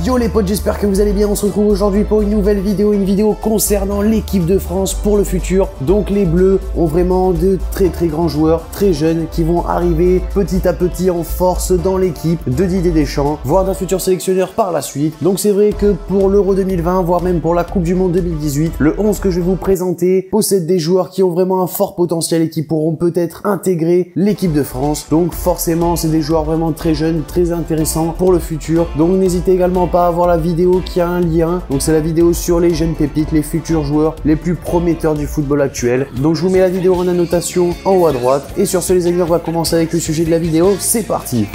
Yo les potes, j'espère que vous allez bien. On se retrouve aujourd'hui pour une nouvelle vidéo, concernant l'équipe de France pour le futur. Donc les Bleus ont vraiment de très grands joueurs, très jeunes, qui vont arriver petit à petit en force dans l'équipe de Didier Deschamps, voire d'un futur sélectionneur par la suite. Donc c'est vrai que pour l'Euro 2020, voire même pour la Coupe du Monde 2018, le 11 que je vais vous présenter possède des joueurs qui ont vraiment un fort potentiel et qui pourront peut-être intégrer l'équipe de France. Donc forcément, c'est des joueurs vraiment très jeunes, très intéressants pour le futur. Donc n'hésitez également pas à voir la vidéo qui a un lien. Donc c'est la vidéo sur les jeunes pépites, les futurs joueurs les plus prometteurs du football actuel. Donc je vous mets la vidéo en annotation en haut à droite. Et sur ce les amis, on va commencer avec le sujet de la vidéo. C'est parti!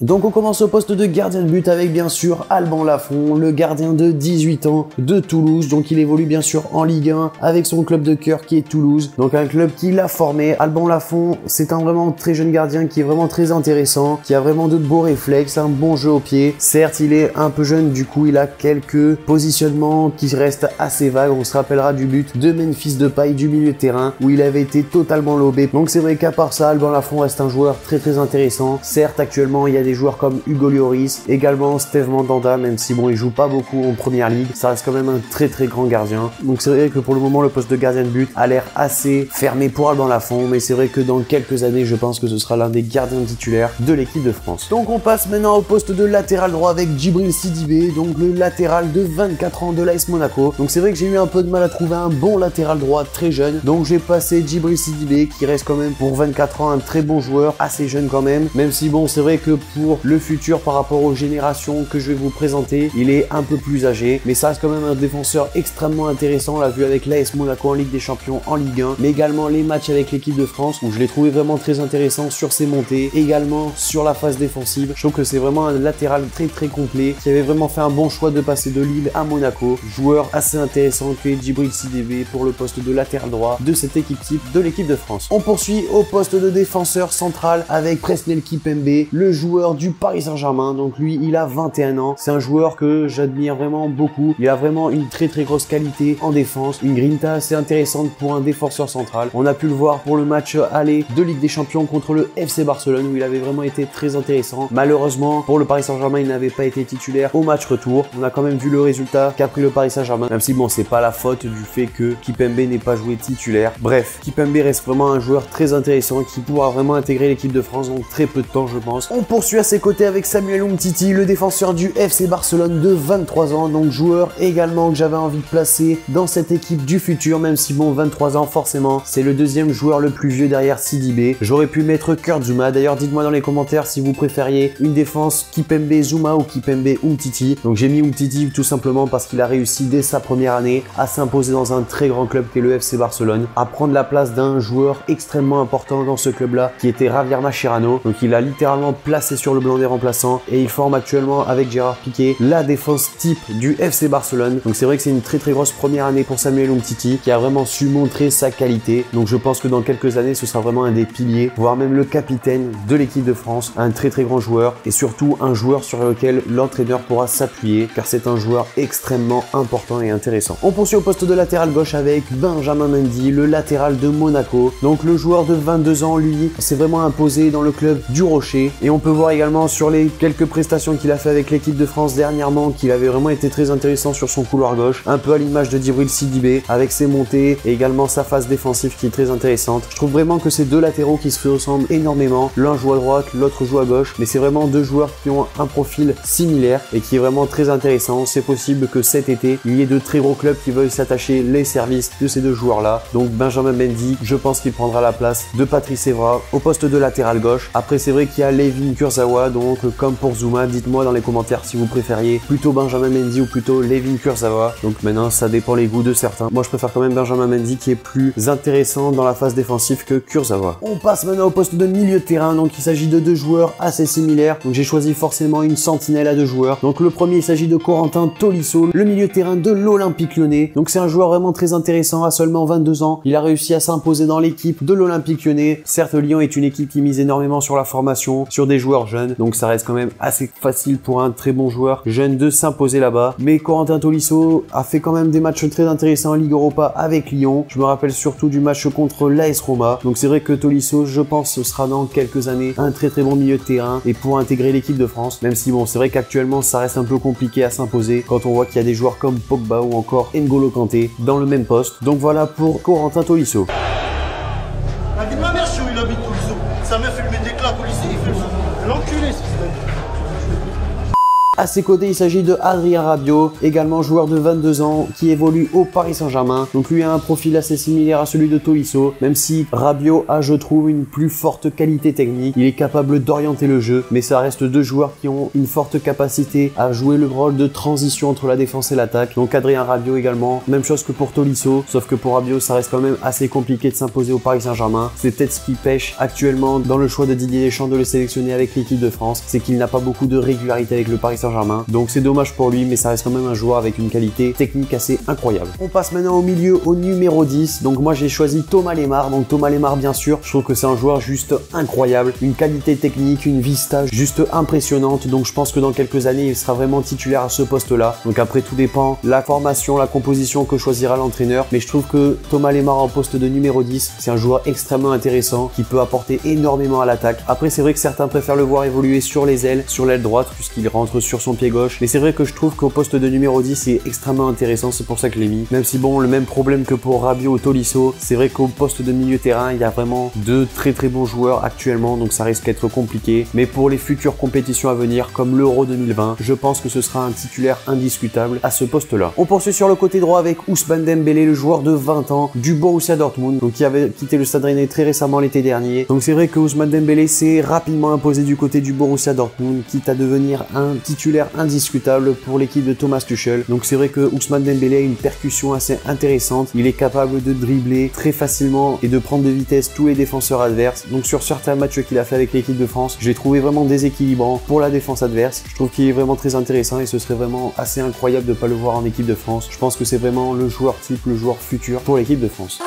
Donc on commence au poste de gardien de but avec bien sûr Alban Lafont, le gardien de 18 ans de Toulouse. Donc il évolue bien sûr en Ligue 1 avec son club de cœur qui est Toulouse. Donc un club qui l'a formé. Alban Lafont, c'est un vraiment très jeune gardien qui est vraiment très intéressant, qui a vraiment de beaux réflexes, un bon jeu au pied. Certes il est un peu jeune, du coup il a quelques positionnements qui restent assez vagues. On se rappellera du but de Memphis Depay du milieu de terrain où il avait été totalement lobé. Donc c'est vrai qu'à part ça, Alban Lafont reste un joueur très intéressant. Certes actuellement il y a des joueurs comme Hugo Lloris, également Steve Mandanda, même si bon il joue pas beaucoup en première ligue, ça reste quand même un très grand gardien. Donc c'est vrai que pour le moment le poste de gardien de but a l'air assez fermé pour Alban Lafont, mais c'est vrai que dans quelques années je pense que ce sera l'un des gardiens titulaires de l'équipe de France. Donc on passe maintenant au poste de latéral droit avec Djibril Sidibé, donc le latéral de 24 ans de l'AS Monaco. Donc c'est vrai que j'ai eu un peu de mal à trouver un bon latéral droit très jeune, donc j'ai passé Djibril Sidibé qui reste quand même pour 24 ans un très bon joueur, assez jeune quand même si bon c'est vrai que pour le futur par rapport aux générations que je vais vous présenter, il est un peu plus âgé, mais ça reste quand même un défenseur extrêmement intéressant. On l'a vu avec l'AS Monaco en Ligue des Champions, en Ligue 1, mais également les matchs avec l'équipe de France où je l'ai trouvé vraiment très intéressant sur ses montées, également sur la phase défensive. Je trouve que c'est vraiment un latéral très complet qui avait vraiment fait un bon choix de passer de Lille à Monaco. Joueur assez intéressant que est Djibril Sidibé pour le poste de latéral droit de cette équipe type de l'équipe de France. On poursuit au poste de défenseur central avec Presnel Kimpembe, le joueur du Paris Saint-Germain. Donc lui il a 21 ans, c'est un joueur que j'admire vraiment beaucoup. Il a vraiment une très grosse qualité en défense, une grinta assez intéressante pour un défenseur central. On a pu le voir pour le match aller de Ligue des Champions contre le FC Barcelone où il avait vraiment été très intéressant. Malheureusement pour le Paris Saint-Germain il n'avait pas été titulaire au match retour. On a quand même vu le résultat qu'a pris le Paris Saint-Germain, même si bon c'est pas la faute du fait que Kimpembe n'ait pas joué titulaire. Bref, Kimpembe reste vraiment un joueur très intéressant qui pourra vraiment intégrer l'équipe de France dans très peu de temps je pense. On poursuit à ses côtés avec Samuel Umtiti, le défenseur du FC Barcelone de 23 ans, donc joueur également que j'avais envie de placer dans cette équipe du futur, même si bon 23 ans forcément c'est le deuxième joueur le plus vieux derrière Sidibé. J'aurais pu mettre Kurt Zouma, d'ailleurs dites-moi dans les commentaires si vous préfériez une défense Kimpembe Zouma ou Kimpembe Umtiti. Donc j'ai mis Umtiti tout simplement parce qu'il a réussi dès sa première année à s'imposer dans un très grand club qui est le FC Barcelone, à prendre la place d'un joueur extrêmement important dans ce club là qui était Javier Mascherano. Donc il a littéralement placé sur le blanc des remplaçants et il forme actuellement avec Gérard Piqué la défense type du FC Barcelone. Donc c'est vrai que c'est une très grosse première année pour Samuel Umtiti qui a vraiment su montrer sa qualité. Donc je pense que dans quelques années ce sera vraiment un des piliers, voire même le capitaine de l'équipe de France, un très grand joueur et surtout un joueur sur lequel l'entraîneur pourra s'appuyer car c'est un joueur extrêmement important et intéressant. On poursuit au poste de latéral gauche avec Benjamin Mendy, le latéral de Monaco. Donc le joueur de 22 ans lui s'est vraiment imposé dans le club du Rocher et on peut voir également sur les quelques prestations qu'il a fait avec l'équipe de France dernièrement qu'il avait vraiment été très intéressant sur son couloir gauche, un peu à l'image de Djibril Sidibé avec ses montées et également sa phase défensive qui est très intéressante. Je trouve vraiment que ces deux latéraux qui se ressemblent énormément, l'un joue à droite, l'autre joue à gauche, mais c'est vraiment deux joueurs qui ont un profil similaire et qui est vraiment très intéressant. C'est possible que cet été il y ait de très gros clubs qui veulent s'attacher les services de ces deux joueurs là. Donc Benjamin Mendy, je pense qu'il prendra la place de Patrice Evra au poste de latéral gauche. Après c'est vrai qu'il y a Layvin Kurzawa, donc comme pour Zouma, dites-moi dans les commentaires si vous préfériez plutôt Benjamin Mendy ou plutôt Layvin Kurzawa. Donc maintenant ça dépend les goûts de certains. Moi je préfère quand même Benjamin Mendy qui est plus intéressant dans la phase défensive que Kurzawa. On passe maintenant au poste de milieu de terrain. Donc il s'agit de deux joueurs assez similaires. Donc j'ai choisi forcément une sentinelle à deux joueurs. Donc le premier il s'agit de Corentin Tolisso, le milieu de terrain de l'Olympique Lyonnais. Donc c'est un joueur vraiment très intéressant à seulement 22 ans. Il a réussi à s'imposer dans l'équipe de l'Olympique Lyonnais. Certes Lyon est une équipe qui mise énormément sur la formation, sur des joueurs jeunes. jeune, donc ça reste quand même assez facile pour un très bon joueur jeune de s'imposer là-bas. Mais Corentin Tolisso a fait quand même des matchs très intéressants en Ligue Europa avec Lyon. Je me rappelle surtout du match contre l'AS Roma. Donc c'est vrai que Tolisso, je pense, ce sera dans quelques années un très bon milieu de terrain et pour intégrer l'équipe de France. Même si bon, c'est vrai qu'actuellement ça reste un peu compliqué à s'imposer quand on voit qu'il y a des joueurs comme Pogba ou encore N'Golo Kanté dans le même poste. Donc voilà pour Corentin Tolisso. La vie de ma mère, je suis où il habite Tolisso. Sa meuf, elle met des claques au lycée, il fait l'enculé, c'est ça. À ses côtés, il s'agit de Adrien Rabiot, également joueur de 22 ans qui évolue au Paris Saint-Germain. Donc lui a un profil assez similaire à celui de Tolisso, même si Rabiot a, je trouve, une plus forte qualité technique. Il est capable d'orienter le jeu, mais ça reste deux joueurs qui ont une forte capacité à jouer le rôle de transition entre la défense et l'attaque. Donc Adrien Rabiot également, même chose que pour Tolisso, sauf que pour Rabiot, ça reste quand même assez compliqué de s'imposer au Paris Saint-Germain. C'est peut-être ce qui pêche actuellement dans le choix de Didier Deschamps de le sélectionner avec l'équipe de France, c'est qu'il n'a pas beaucoup de régularité avec le Paris Saint-Germain. Donc c'est dommage pour lui, mais ça reste quand même un joueur avec une qualité technique assez incroyable. On passe maintenant au milieu, au numéro 10. Donc moi j'ai choisi Thomas Lemar. Donc Thomas Lemar, bien sûr, je trouve que c'est un joueur juste incroyable, une qualité technique, une vista juste impressionnante. Donc je pense que dans quelques années il sera vraiment titulaire à ce poste là. Donc après tout dépend la formation, la composition que choisira l'entraîneur, mais je trouve que Thomas Lemar en poste de numéro 10, c'est un joueur extrêmement intéressant qui peut apporter énormément à l'attaque. Après c'est vrai que certains préfèrent le voir évoluer sur les ailes, sur l'aile droite, puisqu'il rentre sur son pied gauche, mais c'est vrai que je trouve qu'au poste de numéro 10 c'est extrêmement intéressant, c'est pour ça que je l'ai mis. Même si bon, le même problème que pour Rabiot ou Tolisso, c'est vrai qu'au poste de milieu terrain il y a vraiment deux très bons joueurs actuellement, donc ça risque d'être compliqué, mais pour les futures compétitions à venir comme l'Euro 2020, je pense que ce sera un titulaire indiscutable à ce poste là. On poursuit sur le côté droit avec Ousmane Dembélé, le joueur de 20 ans du Borussia Dortmund, donc qui avait quitté le Stade Rennais très récemment l'été dernier. Donc c'est vrai que Ousmane Dembélé s'est rapidement imposé du côté du Borussia Dortmund, quitte à devenir un titulaire indiscutable pour l'équipe de Thomas Tuchel. Donc c'est vrai que Ousmane Dembélé a une percussion assez intéressante. Il est capable de dribbler très facilement et de prendre de vitesse tous les défenseurs adverses. Donc sur certains matchs qu'il a fait avec l'équipe de France, je l'ai trouvé vraiment déséquilibrant pour la défense adverse. Je trouve qu'il est vraiment très intéressant et ce serait vraiment assez incroyable de ne pas le voir en équipe de France. Je pense que c'est vraiment le joueur type, le joueur futur pour l'équipe de France.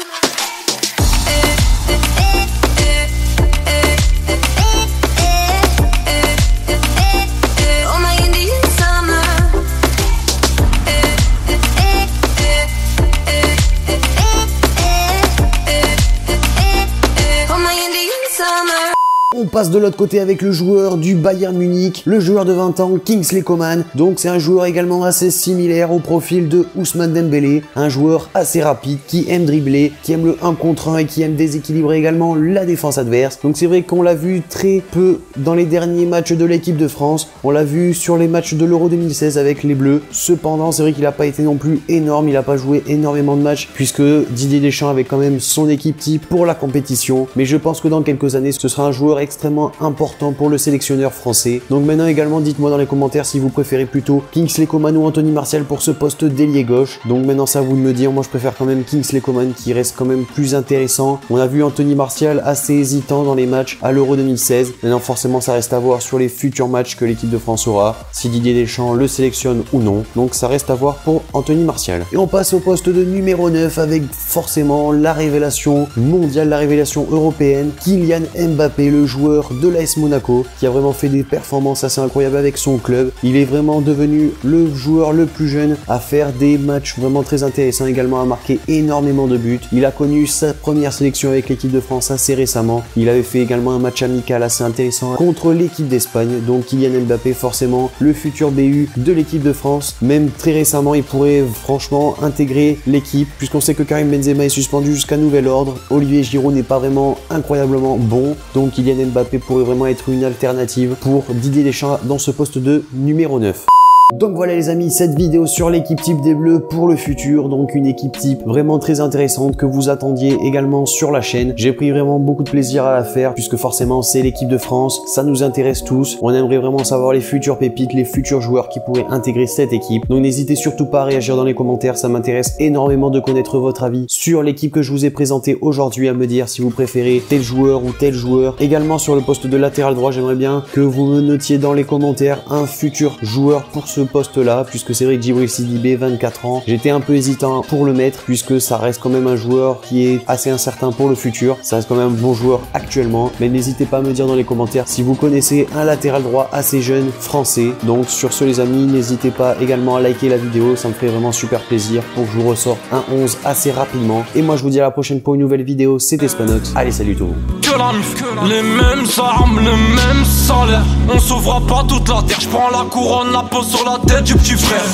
On passe de l'autre côté avec le joueur du Bayern Munich, le joueur de 20 ans, Kingsley Coman. Donc c'est un joueur également assez similaire au profil de Ousmane Dembélé, un joueur assez rapide qui aime dribbler, qui aime le 1 contre 1 et qui aime déséquilibrer également la défense adverse. Donc c'est vrai qu'on l'a vu très peu dans les derniers matchs de l'équipe de France, on l'a vu sur les matchs de l'Euro 2016 avec les Bleus. Cependant c'est vrai qu'il n'a pas été non plus énorme, il n'a pas joué énormément de matchs puisque Didier Deschamps avait quand même son équipe type pour la compétition. Mais je pense que dans quelques années ce sera un joueur extrêmement important pour le sélectionneur français. Donc maintenant également dites-moi dans les commentaires si vous préférez plutôt Kingsley Coman ou Anthony Martial pour ce poste d'ailier gauche. Donc maintenant c'est à vous de me dire, moi je préfère quand même Kingsley Coman qui reste quand même plus intéressant. On a vu Anthony Martial assez hésitant dans les matchs à l'Euro 2016. Maintenant forcément ça reste à voir sur les futurs matchs que l'équipe de France aura, si Didier Deschamps le sélectionne ou non. Donc ça reste à voir pour Anthony Martial. Et on passe au poste de numéro 9 avec forcément la révélation mondiale, la révélation européenne, Kylian Mbappé, le joueur de l'AS Monaco qui a vraiment fait des performances assez incroyables avec son club. Il est vraiment devenu le joueur le plus jeune à faire des matchs vraiment très intéressants, également à marquer énormément de buts. Il a connu sa première sélection avec l'équipe de France assez récemment. Il avait fait également un match amical assez intéressant contre l'équipe d'Espagne. Donc Kylian Mbappé, forcément le futur BU de l'équipe de France. Même très récemment, il pourrait franchement intégrer l'équipe puisqu'on sait que Karim Benzema est suspendu jusqu'à nouvel ordre. Olivier Giroud n'est pas vraiment incroyablement bon. Donc Kylian Mbappé pourrait vraiment être une alternative pour Didier Deschamps dans ce poste de numéro 9. Donc voilà les amis, cette vidéo sur l'équipe type des Bleus pour le futur, donc une équipe type vraiment très intéressante que vous attendiez également sur la chaîne. J'ai pris vraiment beaucoup de plaisir à la faire puisque forcément c'est l'équipe de France, ça nous intéresse tous. On aimerait vraiment savoir les futures pépites, les futurs joueurs qui pourraient intégrer cette équipe. Donc n'hésitez surtout pas à réagir dans les commentaires, ça m'intéresse énormément de connaître votre avis sur l'équipe que je vous ai présentée aujourd'hui, à me dire si vous préférez tel joueur ou tel joueur. Également sur le poste de latéral droit, j'aimerais bien que vous me notiez dans les commentaires un futur joueur pour ce ce poste-là, puisque c'est vrai que Djibril Sidibé, 24 ans, j'étais un peu hésitant pour le mettre, puisque ça reste quand même un joueur qui est assez incertain pour le futur. Ça reste quand même un bon joueur actuellement, mais n'hésitez pas à me dire dans les commentaires si vous connaissez un latéral droit assez jeune français. Donc sur ce les amis, n'hésitez pas également à liker la vidéo, ça me ferait vraiment super plaisir pour que je vous ressorte un 11 assez rapidement. Et moi je vous dis à la prochaine pour une nouvelle vidéo, c'était Spanox. Allez, salut tout le monde. Les mêmes armes, le même salaire. On sauvera pas toute la terre. J'prends la couronne, la pose sur la tête du petit frère.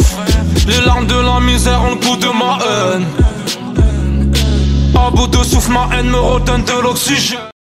Les larmes de la misère ont le goût de ma haine. À bout de souffle, ma haine me redonne de l'oxygène.